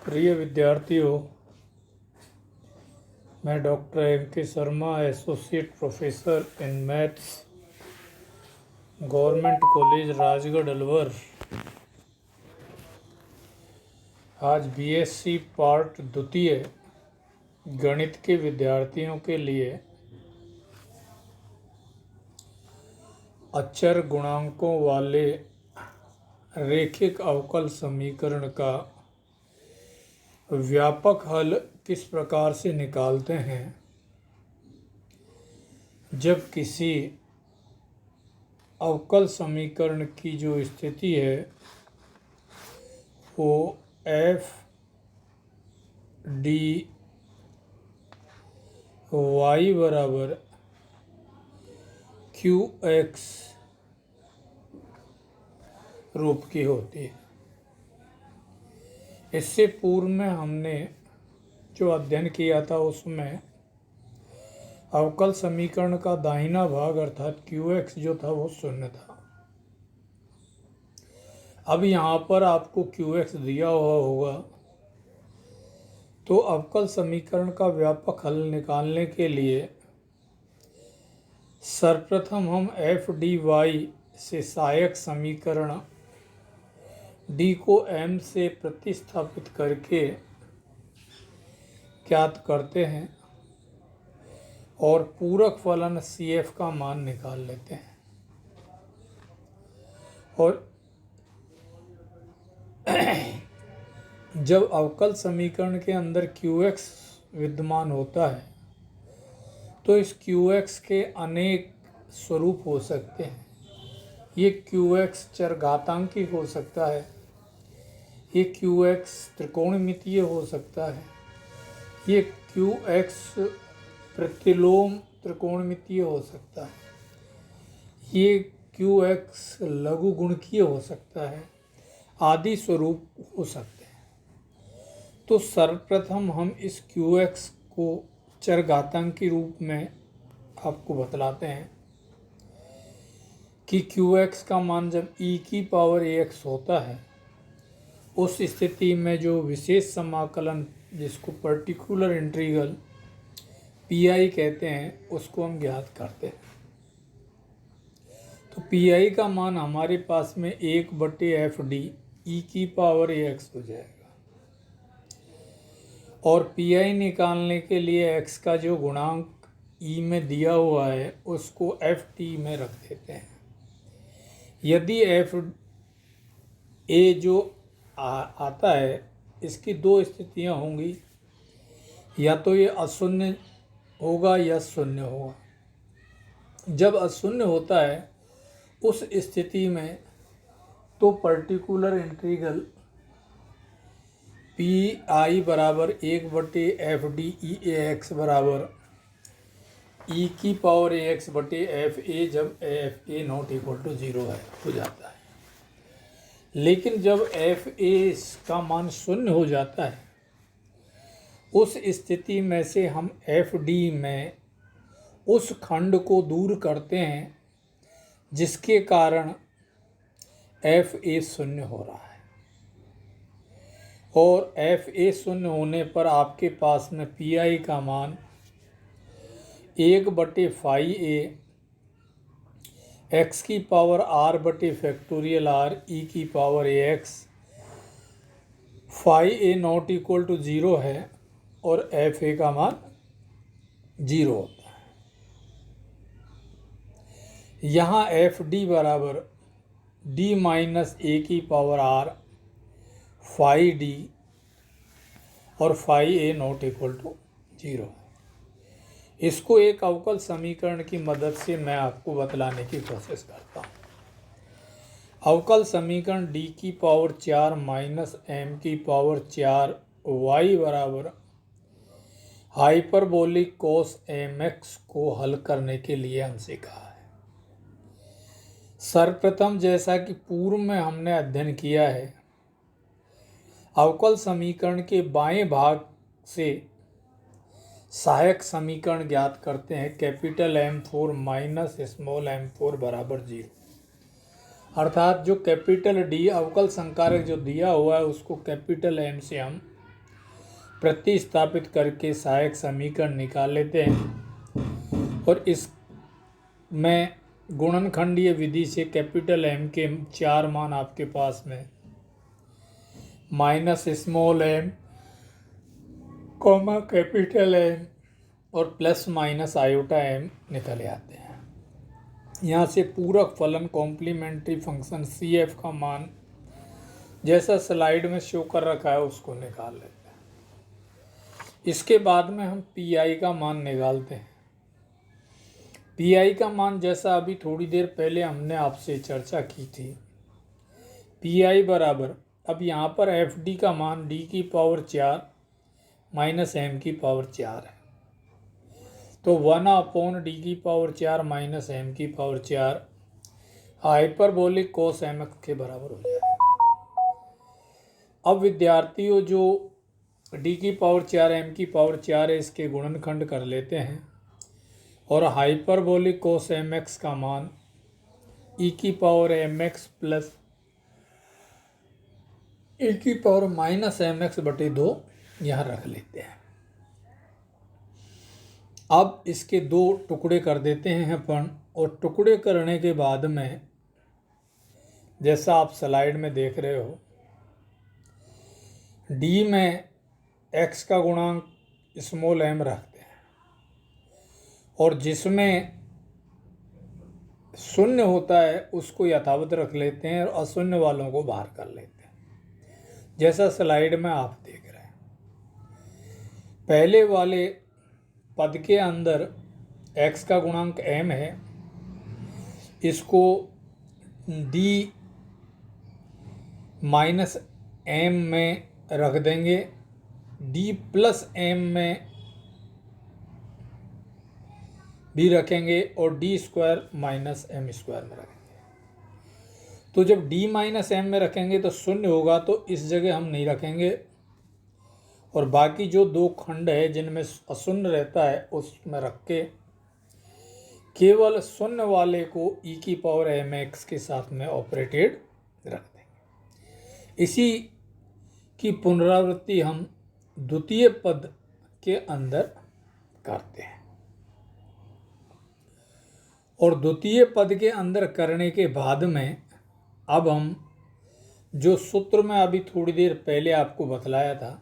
प्रिय विद्यार्थियों, मैं doctor M.K. Sharma, associate professor in maths, government college Rajgarh Alwar, आज BSc पार्ट द्वितीय गणित के विद्यार्थियों के लिए अचर गुणांकों वाले रैखिक अवकल समीकरण का व्यापक हल किस प्रकार से निकालते हैं जब किसी अवकल समीकरण की जो स्थिति है वो f d y बराबर qx रूप की होती है। इससे पूर्व में हमने जो अध्ययन किया था उसमें अवकल समीकरण का दाहिना भाग अर्थात qx जो था वो शून्य था। अब यहाँ पर आपको qx दिया हुआ होगा, तो अवकल समीकरण का व्यापक हल निकालने के लिए सर्वप्रथम हम f dy से सहायक समीकरण d को m से प्रतिस्थापित करके ज्ञात करते हैं और पूरक फलन CF का मान निकाल लेते हैं। और जब अवकल समीकरण के अंदर qx विद्यमान होता है तो इस qx के अनेक स्वरूप हो सकते हैं। ये qx चरघातांकी हो सकता है, ये qx त्रिकोणमितीय हो सकता है, ये qx प्रतिलोम त्रिकोणमितीय हो सकता है, ये qx लघु गुणकीय हो सकता है, आदि स्वरूप हो सकते हैं। तो सर्वप्रथम हम इस qx को चरघातांकी रूप में आपको बतलाते हैं कि qx का मान जब e की पावर ax होता है उस स्थिति में जो विशेष समाकलन जिसको पर्टिकुलर इंटीग्रल PI कहते हैं उसको हम ज्ञात करते हैं। तो PI का मान हमारे पास में 1/FD e की पावर ax हो जाएगा और PI निकालने के लिए x का जो गुणांक e में दिया हुआ है उसको FT में रख देते हैं। यदि FA जो आता है इसकी दो स्थितियां होंगी, या तो ये अशून्य होगा या शून्य होगा। जब अशून्य होता है उस स्थिति में तो पर्टिकुलर इंटीग्रल PI बराबर 1/FD EAX बराबर e की पावर ax/FA जब FA नॉट इक्वल टू 0 है हो जाता है। लेकिन जब FA का मान शून्य हो जाता है उस स्थिति में से हम FD में उस खंड को दूर करते हैं जिसके कारण FA शून्य हो रहा है और FA शून्य होने पर आपके पास में PI का मान 1/phi a x की पावर r/r e की power ax phi a not equal to 0 है और FA का मान 0 होता है। यहाँ FD बराबर d माइनस a की पावर r phi d और phi a not equal to 0। इसको एक अवकल समीकरण की मदद से मैं आपको बतलाने की कोशिश करता हूँ। अवकल समीकरण d की पावर 4 माइनस m की पावर 4 y बराबर हाइपरबोलिक cos mx को हल करने के लिए हमसे कहा है। सर्वप्रथम जैसा कि पूर्व में हमने अध्ययन किया है, अवकल समीकरण के बाएं भाग से सहायक समीकरण ज्ञात करते हैं। Capital M4 minus small m4 बराबर 0, अर्थात जो कैपिटल D अवकल संकारक जो दिया हुआ है उसको कैपिटल M से हम प्रतिस्थापित करके सहायक समीकरण निकाल लेते हैं और इस में गुणनखंडीय विधि से कैपिटल M के 4 मान आपके पास में minus small m comma capital M और प्लस माइनस आयोटा m निकल आते हैं। यहाँ से पूरक फलन कॉम्प्लीमेंट्री फंक्शन CF का मान जैसा स्लाइड में शो कर रखा है उसको निकाल लेते हैं। इसके बाद में हम PI का मान निकालते हैं। PI का मान जैसा अभी थोड़ी देर पहले हमने आपसे चर्चा की थी, PI बराबर, अब यहाँ पर FD का मान d की पावर 4 माइनस m की पावर 4 है, तो 1/d की पावर 4 माइनस m की पावर 4 हाइपरबोलिक कोस mx के बराबर हो जाएगा। अब विद्यार्थियों जो d की पावर 4 m की पावर 4 है इसके गुणनखंड कर लेते हैं और हाइपरबोलिक कोस mx का मान e की पावर mx प्लस e की पावर माइनस mx बटे 2 यहाँ रख लेते हैं। अब इसके दो टुकड़े कर देते हैं अपन, और टुकड़े करने के बाद में जैसा आप स्लाइड में देख रहे हो, d में x का गुणांक स्मॉल m रखते हैं और जिसमें शून्य होता है उसको यथावत रख लेते हैं और अशून्य वालों को बाहर कर लेते हैं, जैसा स्लाइड में आप देख रहे हैं। पहले वाले पद के अंदर x का गुणांक m है, इसको d माइनस m में रख देंगे, d प्लस m में भी रखेंगे और d square minus m square में रखेंगे। तो जब d माइनस m में रखेंगे तो शून्य होगा, तो इस जगह हम नहीं रखेंगे और बाकी जो दो खंड है जिनमें अशून्य रहता है उसमें रख के केवल शून्य वाले को e की पावर mx के साथ में ऑपरेटेड रख देंगे। इसी की पुनरावृत्ति हम द्वितीय पद के अंदर करते हैं और द्वितीय पद के अंदर करने के बाद में अब हम जो सूत्र में अभी थोड़ी देर पहले आपको बतलाया था,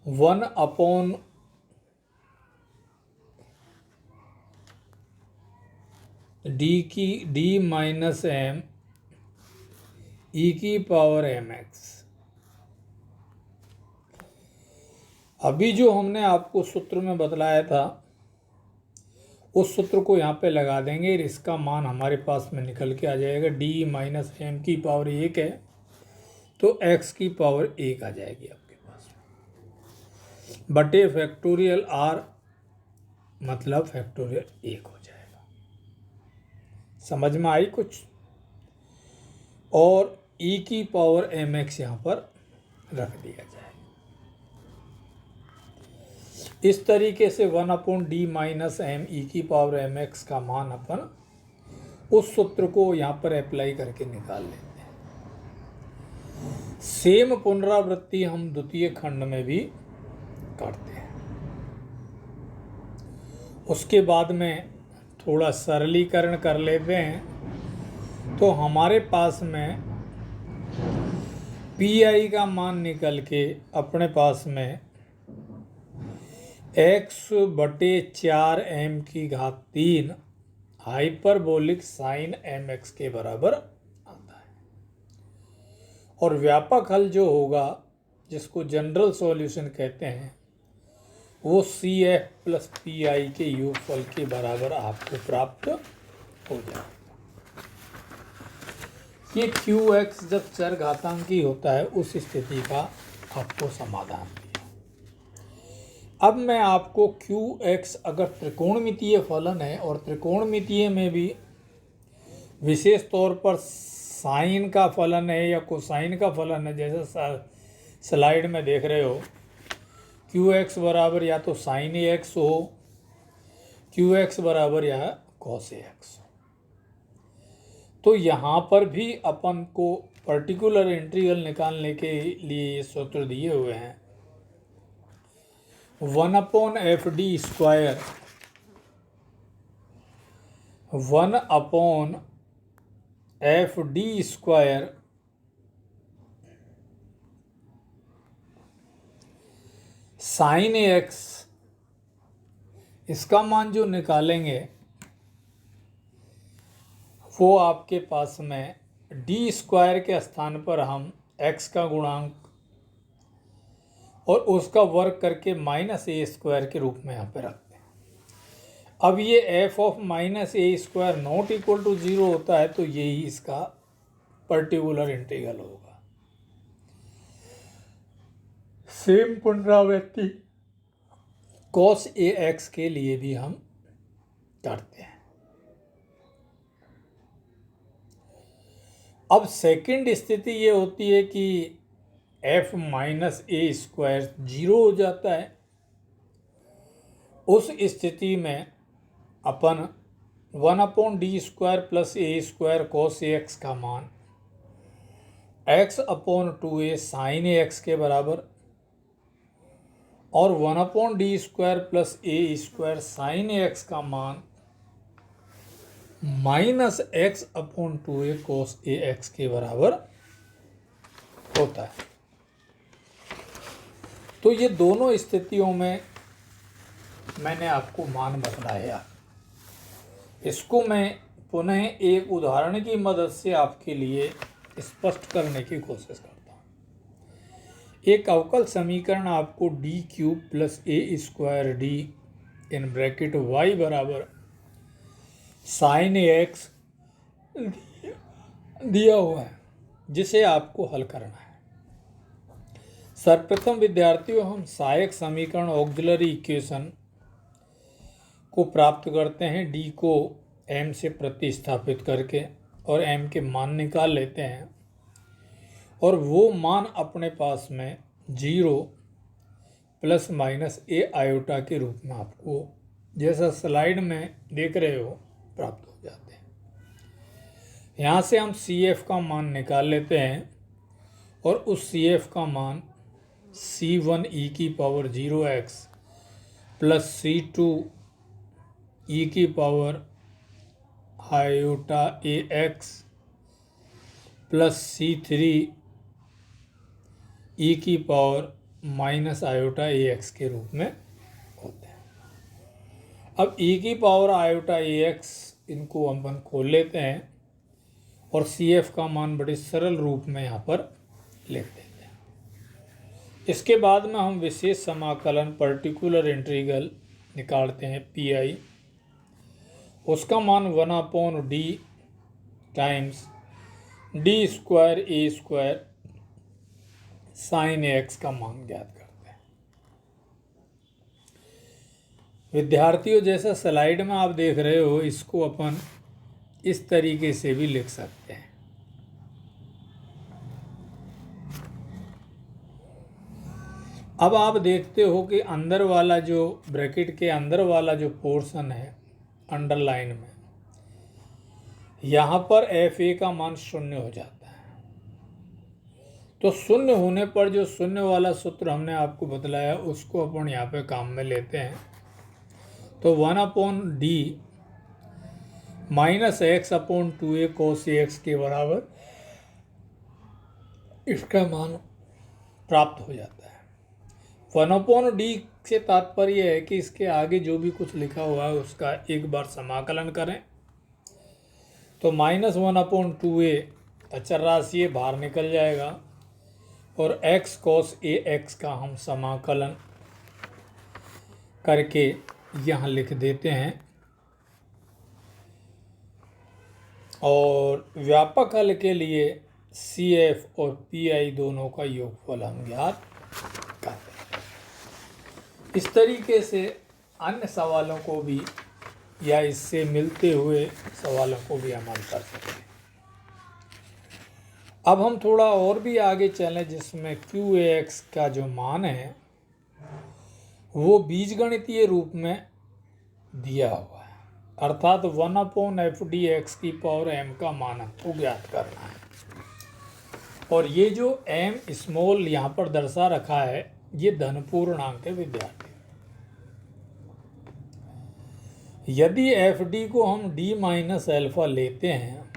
1/d की d माइनस m e की पावर mx, अभी जो हमने आपको सूत्र में बतलाया था उस सूत्र को यहाँ पे लगा देंगे और इसका मान हमारे पास में निकल के आ जाएगा। d माइनस m की पावर 1 है तो x की पावर 1 आ जाएगी आपके पास बटे फैक्टोरियल r, मतलब फैक्टोरियल 1 हो जाएगा। समझ में आई कुछ? और e की पावर mx यहाँ पर रख दिया जाए। इस तरीके से 1/d माइनस m e की पावर mx का मान अपन उस सूत्र को यहाँ पर अप्लाई करके निकाल लेते हैं। सेम पुनरावृत्ति हम द्वितीय खंड में भी करते हैं। उसके बाद में थोड़ा सरलीकरण कर लेते हैं तो हमारे पास में PI का मान निकल के अपने पास में x बटे 4m की घात 3 हाइपरबोलिक साइन mx के बराबर आता है। और व्यापक हल जो होगा, जिसको जनरल सॉल्यूशन कहते हैं, वो CF प्लस PI के योगफल के बराबर आपको प्राप्त हो जाएगा। ये QX जब चरघातांकी होता है उस स्थिति का आपको समाधान दिया। अब मैं आपको QX अगर त्रिकोणमितीय फलन है और त्रिकोणमितीय में भी विशेष तौर पर साइन का फलन है या कोसाइन का फलन है, जैसा स्लाइड में देख रहे हो, QX बराबर या तो साइन AX हो, QX बराबर या कॉस AX हो, तो यहाँ पर भी अपन को पर्टिकुलर इंटीग्रल निकालने के लिए ये सूत्र दिए हुए हैं। 1/f(d²) 1/f(d² sin x, इसका मान जो निकालेंगे वो आपके पास में d² के स्थान पर हम x का गुणांक और उसका वर्ग करके -a² के रूप में यहाँ पे रखते हैं। अब ये f of -a² not equal to 0 होता है तो यही इसका पर्टिकुलर इंटीग्रल होगा। सेम पुनरावृत्ति cos ax के लिए भी हम करते हैं। अब सेकंड स्थिति ये होती है कि f -a² 0 हो जाता है। उस स्थिति में अपन 1/d² + a² cos ax का मान x/2a sin ax के बराबर और 1/d² + a² sin ax का मान -x/2a cos ax के बराबर होता है। तो ये दोनों स्थितियों में मैंने आपको मान बतलाया। इसको मैं पुनः एक उदाहरण की मदद से आपके लिए स्पष्ट करने की कोशिश करता हूँ। एक अवकल समीकरण आपको d³ + a² d y बराबर sin ax दिया हुआ है, जिसे आपको हल करना है। सर्वप्रथम विद्यार्थियों हम सहायक समीकरण ऑक्सिलरी इक्वेशन को प्राप्त करते हैं d को m से प्रतिस्थापित करके और m के मान निकाल लेते हैं और वो मान अपने पास में 0 ± a आयोटा के रूप में आपको जैसा स्लाइड में देख रहे हो प्राप्त हो जाते हैं। यहाँ से हम CF का मान निकाल लेते हैं और उस CF का मान c1e⁻0x + c2e⁻iAx + c3e⁻iAx के रूप में होते हैं। अब e⁻iAx इनको अपन खोल लेते हैं और CF का मान बड़े सरल रूप में यहाँ पर लिख देते हैं। इसके बाद में हम विशेष समाकलन पर्टिकुलर इंटीग्रल निकालते हैं PI, उसका मान 1/d times d² a² sin ax का मान ज्ञात करते हैं। विद्यार्थियों जैसा स्लाइड में आप देख रहे हो, इसको अपन इस तरीके से भी लिख सकते हैं। अब आप देखते हो कि अंदर वाला जो ब्रैकेट के अंदर वाला जो पोर्शन है अंडरलाइन में, यहाँ पर FA का मान 0 हो जाता है। तो 0 होने पर जो शून्य वाला सूत्र हमने आपको बतलाया उसको अपन यहाँ पे काम में लेते हैं। तो 1/d -x/2a cos ax के बराबर इसका मान प्राप्त हो जाता है। 1/d से तात्पर्य है कि इसके आगे जो भी कुछ लिखा हुआ है उसका एक बार समाकलन करें। तो -1/2a अचर राशि बाहर निकल जाएगा और x cos ax का हम समाकलन करके यहाँ लिख देते हैं और व्यापक हल के लिए CF और PI दोनों का योगफल हम ज्ञात करते हैं। इस तरीके से अन्य सवालों को भी या इससे मिलते हुए सवालों को भी हम हल कर सकते हैं। अब हम थोड़ा और भी आगे चलें, जिसमें QAX का जो मान है वो बीजगणितीय रूप में दिया हुआ है, अर्थात 1/fdx⁻m का मान हमको ज्ञात करना है। और ये जो m स्मॉल यहाँ पर दर्शा रखा है ये धन पूर्णांक है विद्यार्थी। यदि एफ डी को हम डी माइनस एल्फा लेते हैं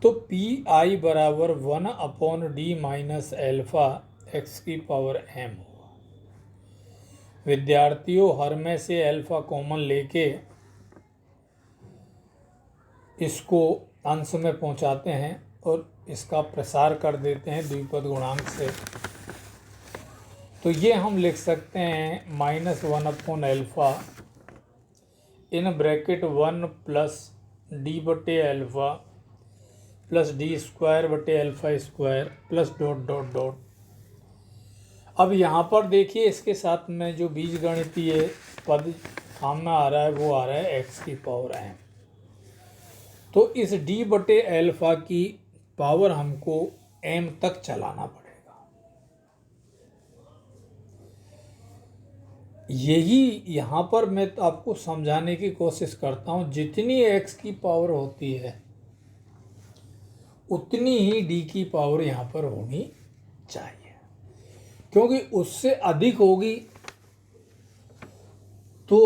तो पी आई बराबर 1/d माइनस एल्फा एक्स की पावर एम होगा। विद्यार्थियों, हर में से एल्फा कॉमन लेके इसको अंश में पहुंचाते हैं और इसका प्रसार कर देते हैं द्विपद गुणांक से। तो ये हम लिख सकते हैं -1/एल्फा इन ब्रैकेट 1 प्लस डी बटे एल्फा प्लस डी स्क्वायर बटे alpha square plus dot dot dot. अब यहाँ पर देखिए, इसके साथ में जो बीजगणितीय पद सामने आ रहा है वो आ रहा है एक्स की पावर एम। तो इस डी बटे एल्फा की पावर हमको एम तक चलाना पड़ेगा। यही यहाँ पर मैं तो आपको समझाने की कोशिश करता हूँ, जितनी एक्स की पावर होती है उतनी ही डी की पावर यहाँ पर होनी चाहिए, क्योंकि उससे अधिक होगी तो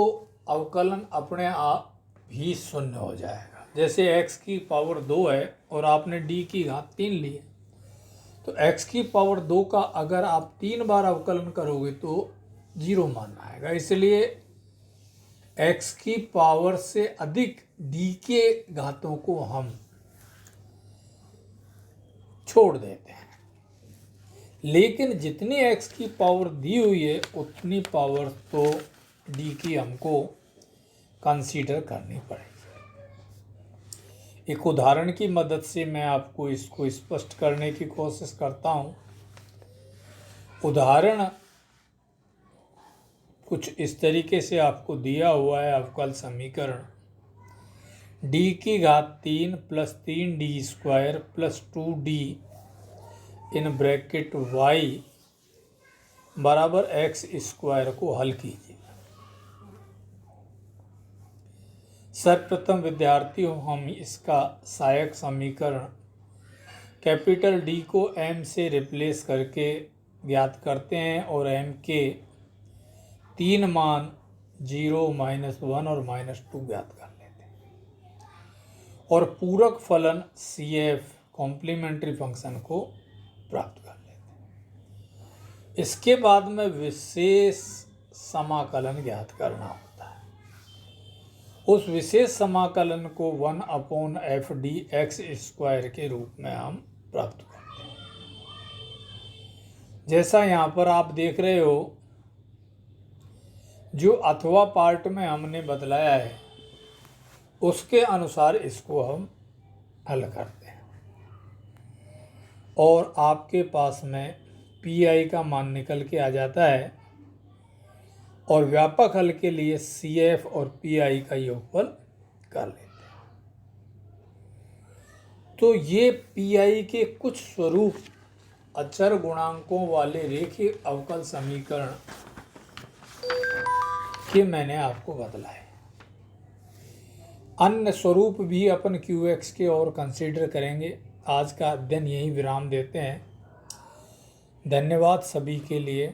अवकलन अपने आप ही शून्य हो जाएगा। जैसे x की पावर 2 है और आपने d की घात 3 ली है, तो x की पावर 2 का अगर आप 3 बार अवकलन करोगे तो 0 मान आएगा। इसलिए x की पावर से अधिक d के घातों को हम छोड़ देते हैं, लेकिन जितनी x की पावर दी हुई है उतनी पावर तो d की हमको कंसीडर करनी पड़ेगी। एक उदाहरण की मदद से मैं आपको इसको स्पष्ट करने की कोशिश करता हूँ। उदाहरण कुछ इस तरीके से आपको दिया हुआ है अवकल समीकरण d की घात 3 plus 3d square plus 2d in bracket y बराबर एक्स स्क्वायर को हल कीजिए। सर्वप्रथम विद्यार्थियों, हम इसका सहायक समीकरण कैपिटल D को m से रिप्लेस करके ज्ञात करते हैं और m के 3 मान 0, -1 और -2 ज्ञात कर लेते हैं और पूरक फलन CF कॉम्प्लीमेंट्री फंक्शन को प्राप्त कर लेते हैं। इसके बाद में विशेष समाकलन ज्ञात करना होता है। उस विशेष समाकलन को 1/fd एक्स स्क्वायर के रूप में हम प्राप्त करते हैं। जैसा यहाँ पर आप देख रहे हो, जो अथवा पार्ट में हमने बदलाया है उसके अनुसार इसको हम हल करते हैं और आपके पास में पी का मान निकल के आ जाता है और व्यापक हल के लिए CF और पी का योगफल कर लेते हैं। तो ये पी के कुछ स्वरूप अचर गुणांकों वाले रेखीय अवकल समीकरण के मैंने आपको बतलाए। अन्य स्वरूप भी अपन QX के और कंसीडर करेंगे। आज का अध्ययन यही विराम देते हैं। धन्यवाद सभी के लिए।